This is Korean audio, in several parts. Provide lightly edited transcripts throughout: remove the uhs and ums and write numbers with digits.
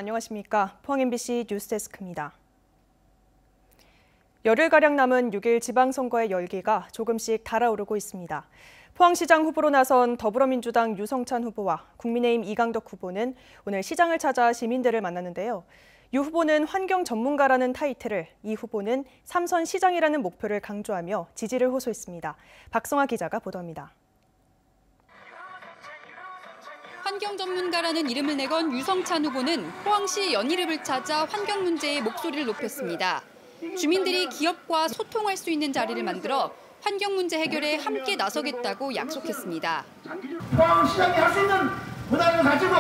안녕하십니까. 포항 MBC 뉴스데스크입니다. 열흘가량 남은 6일 지방선거의 열기가 조금씩 달아오르고 있습니다. 포항시장 후보로 나선 더불어민주당 유성찬 후보와 국민의힘 이강덕 후보는 오늘 시장을 찾아 시민들을 만났는데요. 유 후보는 환경 전문가라는 타이틀을, 이 후보는 3선 시장이라는 목표를 강조하며 지지를 호소했습니다. 박성아 기자가 보도합니다. 환경 전문가라는 이름을 내건 유성찬 후보는 포항시 연희읍을 찾아 환경 문제에 목소리를 높였습니다. 주민들이 기업과 소통할 수 있는 자리를 만들어 환경 문제 해결에 함께 나서겠다고 약속했습니다. 포항시장이 할 수 있는 문화를 가지고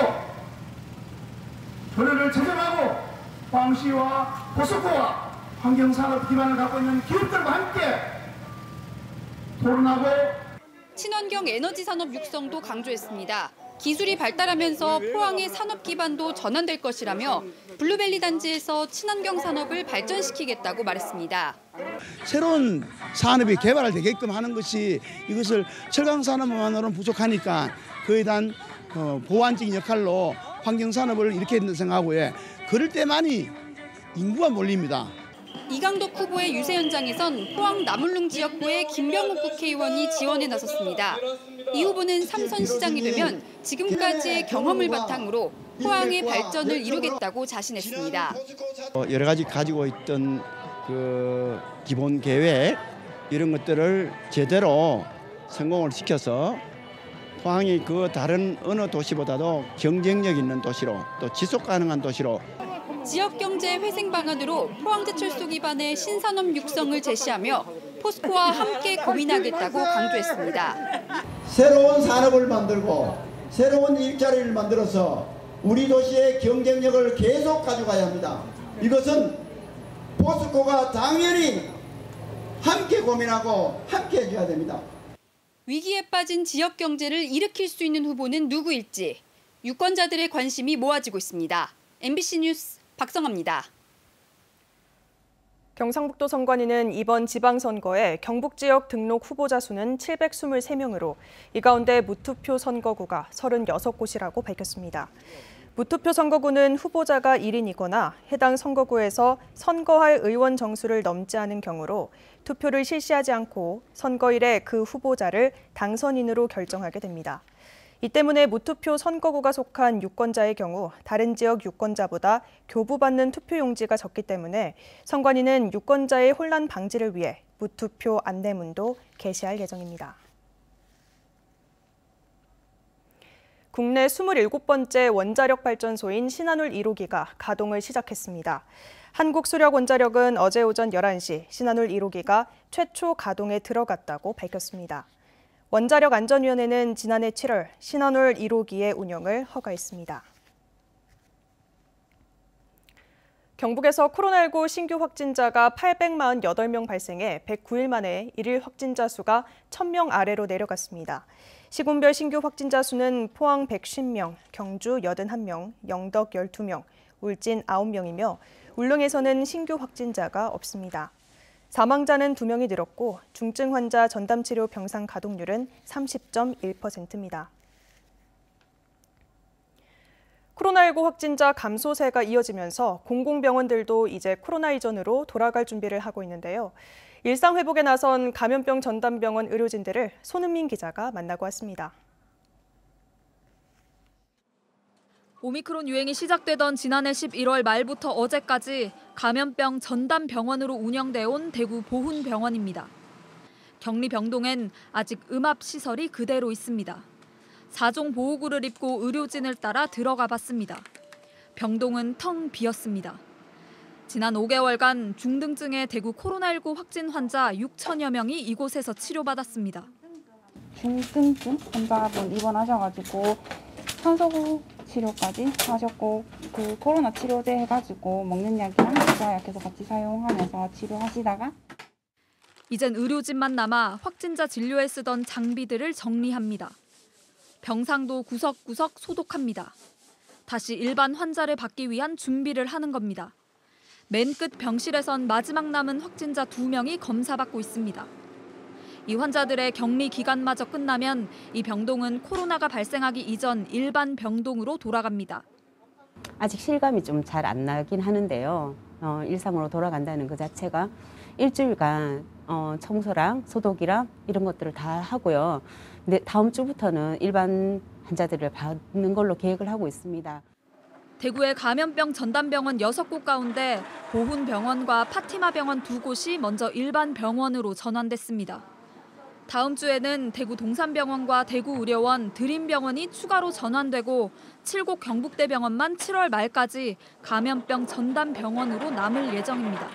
교류를 재점하고 포항시와 포스코와 환경산업 기반을 갖고 있는 기업들과 함께 토론하고 친환경 에너지 산업 육성도 강조했습니다. 기술이 발달하면서 포항의 산업 기반도 전환될 것이라며 블루밸리 단지에서 친환경 산업을 발전시키겠다고 말했습니다. 새로운 산업이 개발되게끔 하는 것이 이것을 철강 산업만으로는 부족하니까 그에 대한 보완적인 역할로 환경 산업을 이렇게 생각하고요. 그럴 때만이 인구가 몰립니다. 이강덕 후보의 유세 현장에선 포항 남울릉 지역구의 김병욱 국회의원이 지원에 나섰습니다. 이 후보는 3선 시장이 되면 지금까지의 경험을 바탕으로 포항의 발전을 이루겠다고 자신했습니다. 여러 가지 가지고 있던 그 기본 계획 이런 것들을 제대로 성공을 시켜서 포항이 그 다른 어느 도시보다도 경쟁력 있는 도시로 또 지속 가능한 도시로 지역 경제 회생 방안으로 포항제철소 기반의 신산업 육성을 제시하며 포스코와 함께 고민하겠다고 강조했습니다. 새로운 산업을 만들고 새로운 일자리를 만들어서 우리 도시의 경쟁력을 계속 가져가야 합니다. 이것은 포스코가 당연히 함께 고민하고 함께 해줘야 됩니다. 위기에 빠진 지역 경제를 일으킬 수 있는 후보는 누구일지 유권자들의 관심이 모아지고 있습니다. MBC 뉴스 박성아입니다. 경상북도 선관위는 이번 지방선거에 경북 지역 등록 후보자 수는 723명으로 이 가운데 무투표 선거구가 36곳이라고 밝혔습니다. 무투표 선거구는 후보자가 1인이거나 해당 선거구에서 선거할 의원 정수를 넘지 않은 경우로 투표를 실시하지 않고 선거일에 그 후보자를 당선인으로 결정하게 됩니다. 이 때문에 무투표 선거구가 속한 유권자의 경우 다른 지역 유권자보다 교부받는 투표용지가 적기 때문에 선관위는 유권자의 혼란 방지를 위해 무투표 안내문도 게시할 예정입니다. 국내 27번째 원자력 발전소인 신한울 1호기가 가동을 시작했습니다. 한국수력원자력은 어제 오전 11시 신한울 1호기가 최초 가동에 들어갔다고 밝혔습니다. 원자력안전위원회는 지난해 7월 신한울 1호기의 운영을 허가했습니다. 경북에서 코로나19 신규 확진자가 848명 발생해 109일 만에 일일 확진자 수가 1,000명 아래로 내려갔습니다. 시군별 신규 확진자 수는 포항 150명, 경주 81명, 영덕 12명, 울진 9명이며 울릉에서는 신규 확진자가 없습니다. 사망자는 2명이 늘었고 중증 환자 전담치료 병상 가동률은 30.1%입니다. 코로나19 확진자 감소세가 이어지면서 공공병원들도 이제 코로나 이전으로 돌아갈 준비를 하고 있는데요. 일상 회복에 나선 감염병 전담병원 의료진들을 손은민 기자가 만나고 왔습니다. 오미크론 유행이 시작되던 지난해 11월 말부터 어제까지 감염병 전담병원으로 운영돼 온 대구 보훈병원입니다. 격리병동엔 아직 음압시설이 그대로 있습니다. 4종 보호구를 입고 의료진을 따라 들어가 봤습니다. 병동은 텅 비었습니다. 지난 5개월간 중등증의 대구 코로나19 확진 환자 6천여 명이 이곳에서 치료받았습니다. 중등증 환자분 입원하셔가지고 산소 치료까지 하셨고 그 코로나 치료제 해가지고 먹는 약이랑 주사약해서 같이 사용하면서 치료하시다가 이젠 의료진만 남아 확진자 진료에 쓰던 장비들을 정리합니다. 병상도 구석구석 소독합니다. 다시 일반 환자를 받기 위한 준비를 하는 겁니다. 맨 끝 병실에선 마지막 남은 확진자 2명이 검사받고 있습니다. 이 환자들의 격리 기간마저 끝나면 이 병동은 코로나가 발생하기 이전 일반 병동으로 돌아갑니다. 아직 실감이 좀 잘 안 나긴 하는데요. 일상으로 돌아간다는 그 자체가 일주일간 청소랑 소독이랑 이런 것들을 다 하고요. 근데 다음 주부터는 일반 환자들을 받는 걸로 계획을 하고 있습니다. 대구의 감염병 전담병원 6곳 가운데 보훈병원과 파티마병원 2곳이 먼저 일반 병원으로 전환됐습니다. 다음 주에는 대구 동산병원과 대구의료원, 드림병원이 추가로 전환되고 7곳 경북대병원만 7월 말까지 감염병 전담병원으로 남을 예정입니다.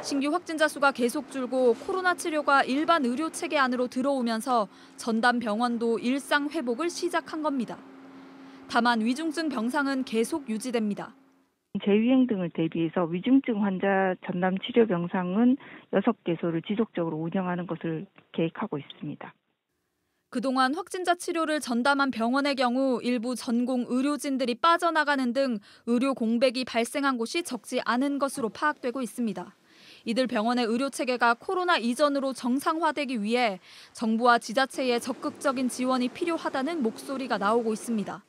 신규 확진자 수가 계속 줄고 코로나 치료가 일반 의료 체계 안으로 들어오면서 전담병원도 일상 회복을 시작한 겁니다. 다만 위중증 병상은 계속 유지됩니다. 재유행 등을 대비해서 위중증 환자 전담 치료 병상은 6개소를 지속적으로 운영하는 것을 계획하고 있습니다. 그동안 확진자 치료를 전담한 병원의 경우 일부 전공 의료진들이 빠져나가는 등 의료 공백이 발생한 곳이 적지 않은 것으로 파악되고 있습니다. 이들 병원의 의료 체계가 코로나 이전으로 정상화되기 위해 정부와 지자체의 적극적인 지원이 필요하다는 목소리가 나오고 있습니다.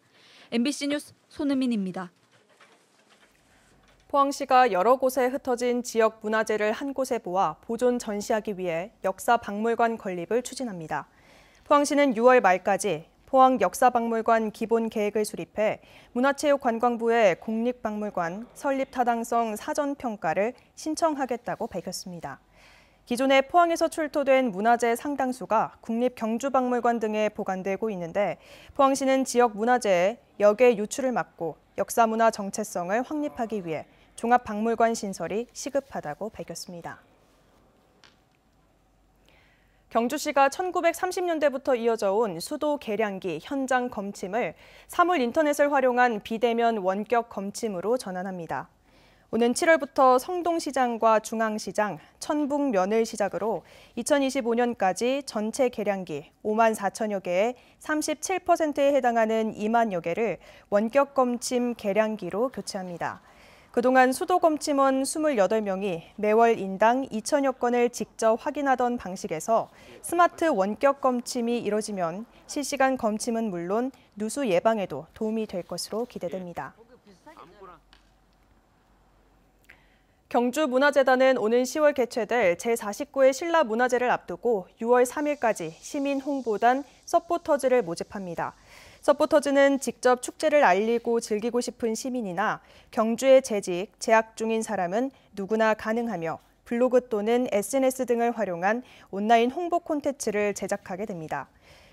MBC 뉴스 손은민입니다. 포항시가 여러 곳에 흩어진 지역 문화재를 한 곳에 모아 보존 전시하기 위해 역사박물관 건립을 추진합니다. 포항시는 6월 말까지 포항 역사박물관 기본 계획을 수립해 문화체육관광부에 국립박물관 설립 타당성 사전평가를 신청하겠다고 밝혔습니다. 기존에 포항에서 출토된 문화재 상당수가 국립경주박물관 등에 보관되고 있는데 포항시는 지역 문화재의 역외 유출을 막고 역사문화 정체성을 확립하기 위해 종합박물관 신설이 시급하다고 밝혔습니다. 경주시가 1930년대부터 이어져 온 수도 계량기 현장 검침을 사물 인터넷을 활용한 비대면 원격 검침으로 전환합니다. 오는 7월부터 성동시장과 중앙시장, 천북면을 시작으로 2025년까지 전체 계량기 5만 4천여 개의 37%에 해당하는 2만여 개를 원격 검침 계량기로 교체합니다. 그동안 수도 검침원 28명이 매월 인당 2천여 건을 직접 확인하던 방식에서 스마트 원격 검침이 이뤄지면 실시간 검침은 물론 누수 예방에도 도움이 될 것으로 기대됩니다. 경주문화재단은 오는 10월 개최될 제49회 신라문화제를 앞두고 6월 3일까지 시민 홍보단 서포터즈를 모집합니다. 서포터즈는 직접 축제를 알리고 즐기고 싶은 시민이나 경주에 재직, 재학 중인 사람은 누구나 가능하며 블로그 또는 SNS 등을 활용한 온라인 홍보 콘텐츠를 제작하게 됩니다.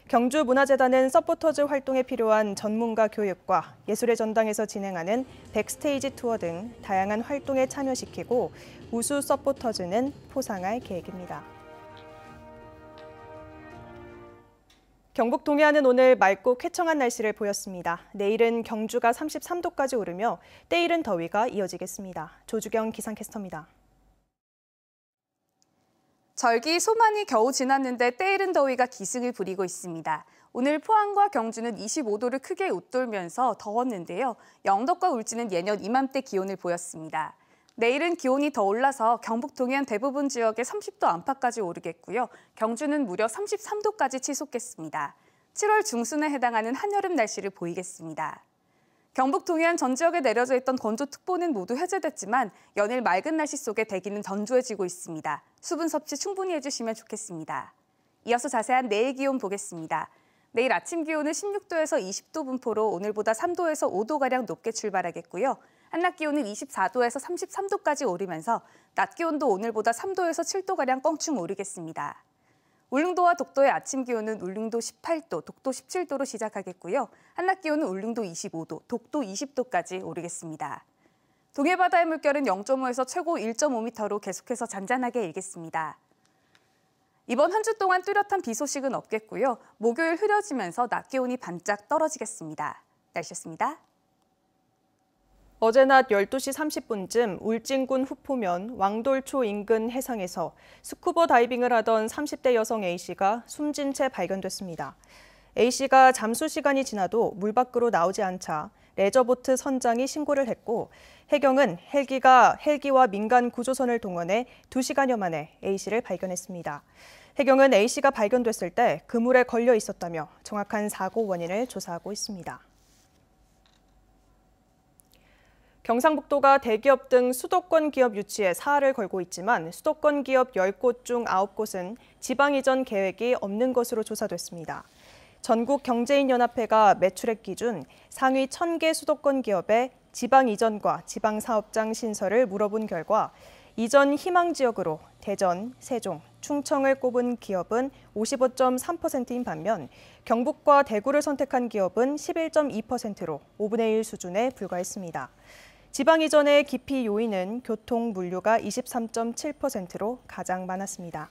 경주문화재단은 서포터즈 활동에 필요한 전문가 교육과 예술의 전당에서 진행하는 백스테이지 투어 등 다양한 활동에 참여시키고 우수 서포터즈는 포상할 계획입니다. 경북 동해안은 오늘 맑고 쾌청한 날씨를 보였습니다. 내일은 경주가 33도까지 오르며 때이른 더위가 이어지겠습니다. 조주경 기상캐스터입니다. 절기 소만이 겨우 지났는데 때이른 더위가 기승을 부리고 있습니다. 오늘 포항과 경주는 25도를 크게 웃돌면서 더웠는데요. 영덕과 울진은 예년 이맘때 기온을 보였습니다. 내일은 기온이 더 올라서 경북 동해안 대부분 지역에 30도 안팎까지 오르겠고요. 경주는 무려 33도까지 치솟겠습니다. 7월 중순에 해당하는 한여름 날씨를 보이겠습니다. 경북 동해안 전 지역에 내려져 있던 건조특보는 모두 해제됐지만 연일 맑은 날씨 속에 대기는 건조해지고 있습니다. 수분 섭취 충분히 해주시면 좋겠습니다. 이어서 자세한 내일 기온 보겠습니다. 내일 아침 기온은 16도에서 20도 분포로 오늘보다 3도에서 5도가량 높게 출발하겠고요. 한낮 기온은 24도에서 33도까지 오르면서 낮 기온도 오늘보다 3도에서 7도가량 껑충 오르겠습니다. 울릉도와 독도의 아침 기온은 울릉도 18도, 독도 17도로 시작하겠고요. 한낮 기온은 울릉도 25도, 독도 20도까지 오르겠습니다. 동해바다의 물결은 0.5에서 최고 1.5m로 계속해서 잔잔하게 일겠습니다. 이번 한 주 동안 뚜렷한 비 소식은 없겠고요. 목요일 흐려지면서 낮 기온이 반짝 떨어지겠습니다. 날씨였습니다. 어제 낮 12시 30분쯤 울진군 후포면 왕돌초 인근 해상에서 스쿠버 다이빙을 하던 30대 여성 A씨가 숨진 채 발견됐습니다. A씨가 잠수 시간이 지나도 물 밖으로 나오지 않자 레저보트 선장이 신고를 했고 해경은 헬기와 민간 구조선을 동원해 2시간여 만에 A씨를 발견했습니다. 해경은 A씨가 발견됐을 때 그물에 걸려 있었다며 정확한 사고 원인을 조사하고 있습니다. 경상북도가 대기업 등 수도권 기업 유치에 사활을 걸고 있지만 수도권 기업 10곳 중 9곳은 지방 이전 계획이 없는 것으로 조사됐습니다. 전국경제인연합회가 매출액 기준 상위 1,000개 수도권 기업의 지방 이전과 지방 사업장 신설을 물어본 결과 이전 희망 지역으로 대전, 세종, 충청을 꼽은 기업은 55.3%인 반면 경북과 대구를 선택한 기업은 11.2%로 5분의 1 수준에 불과했습니다. 지방 이전의 기피 요인은 교통, 물류가 23.7%로 가장 많았습니다.